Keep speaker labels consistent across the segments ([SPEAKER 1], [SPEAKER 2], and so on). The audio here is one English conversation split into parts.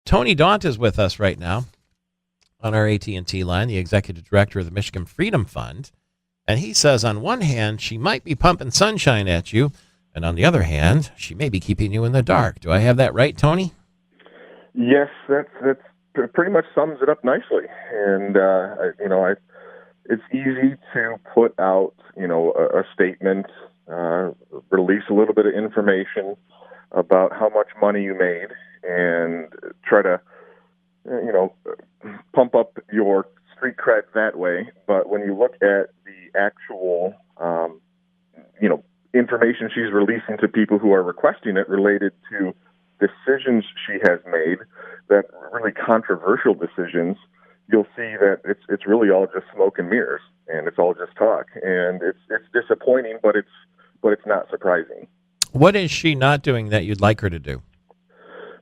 [SPEAKER 1] Tony Daunt is with us right now on our AT&T line, the executive director of the Michigan Freedom Fund. And he says, on one hand, she might be pumping sunshine at you, and on the other hand, she may be keeping you in the dark. Do I have that right, Tony?
[SPEAKER 2] Yes, that's pretty much sums it up nicely. And it's easy to put out a statement, release a little bit of information about how much money you made, and try to pump up your street cred that way. But when you look at the actual information she's releasing to people who are requesting it related to decisions she has made, that really controversial decisions, you'll see that it's really all just smoke and mirrors, and it's all just talk, and it's disappointing, but it's not surprising.
[SPEAKER 1] What is she not doing that you'd like her to do?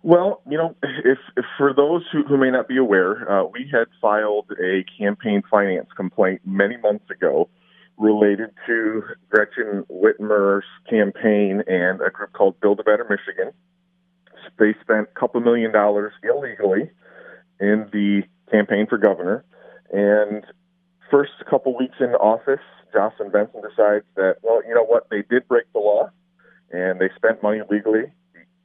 [SPEAKER 2] Well, if for those who may not be aware, we had filed a campaign finance complaint many months ago related to Gretchen Whitmer's campaign and a group called Build a Better Michigan. They spent a couple $1 million illegally in the campaign for governor. And first couple weeks in office, Jocelyn Benson decides that, well, you know what, they did break the law, and they spent money illegally.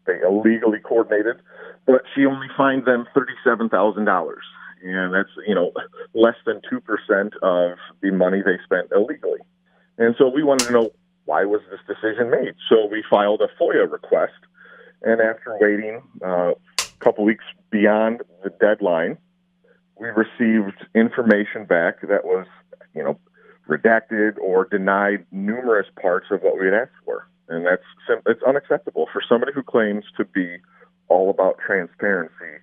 [SPEAKER 2] They illegally coordinated, but she only fined them $37,000. And that's, less than 2% of the money they spent illegally. And so we wanted to know, why was this decision made? So we filed a FOIA request. And after waiting a couple weeks beyond the deadline, we received information back that was, redacted or denied numerous parts of what we had asked for. And it's unacceptable for somebody who claims to be all about transparency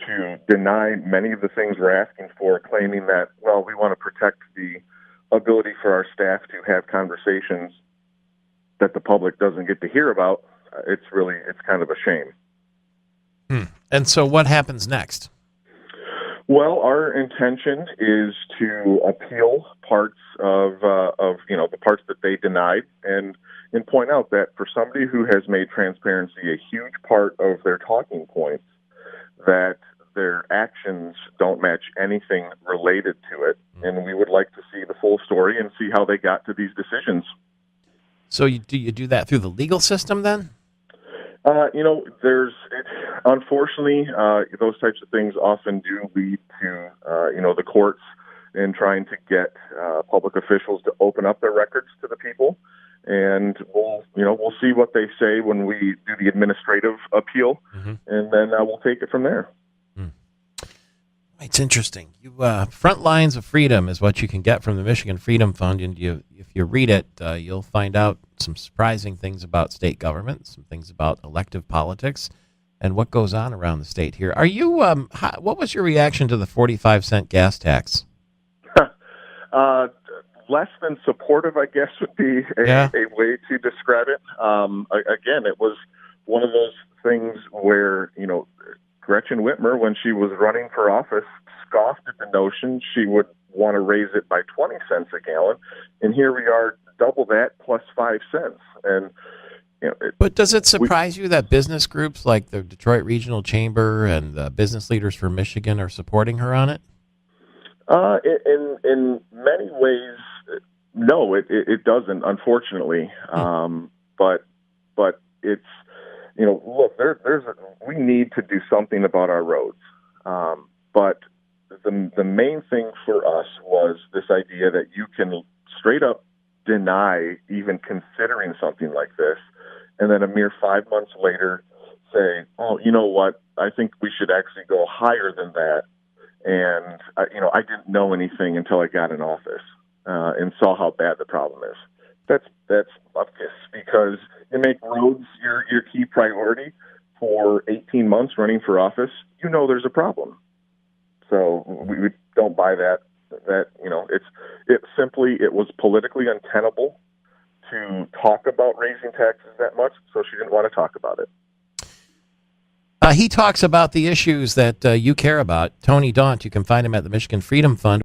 [SPEAKER 2] to deny many of the things we're asking for, claiming that, well, we want to protect the ability for our staff to have conversations that the public doesn't get to hear about. It's kind of a shame.
[SPEAKER 1] And so what happens next?
[SPEAKER 2] Well, our intention is to appeal parts of the parts that they denied, and point out that for somebody who has made transparency a huge part of their talking points, that their actions don't match anything related to it, and we would like to see the full story and see how they got to these decisions.
[SPEAKER 1] So do you do that through the legal system then?
[SPEAKER 2] Unfortunately, those types of things often do lead to, the courts in trying to get public officials to open up their records to the people. And we'll see what they say when we do the administrative appeal, and then we'll take it from there.
[SPEAKER 1] It's interesting. Front Lines of Freedom is what you can get from the Michigan Freedom Fund, and if you read it, you'll find out some surprising things about state government, some things about elective politics, and what goes on around the state here. Are you? What was your reaction to the 45-cent gas tax?
[SPEAKER 2] Less than supportive, I guess, would be a way to describe it. Again, it was one of those things where, Gretchen Whitmer, when she was running for office, scoffed at the notion she would want to raise it by 20 cents a gallon. And here we are, double that plus 5 cents. And,
[SPEAKER 1] but does it surprise you that business groups like the Detroit Regional Chamber and the Business Leaders for Michigan are supporting her on it?
[SPEAKER 2] In many ways, no, it doesn't, unfortunately. But it's, look, we need to do something about our roads. But the main thing for us was this idea that you can straight up deny even considering something like this, and then a mere 5 months later say, oh, you know what, I think we should actually go higher than that. And, I didn't know anything until I got in office and saw how bad the problem is. That's bupkis, because you make roads your key priority for 18 months running for office, there's a problem. So we don't buy that it was politically untenable to talk about raising taxes that much, so she didn't want to talk about it.
[SPEAKER 1] He talks about the issues that you care about. Tony Daunt, you can find him at the Michigan Freedom Fund.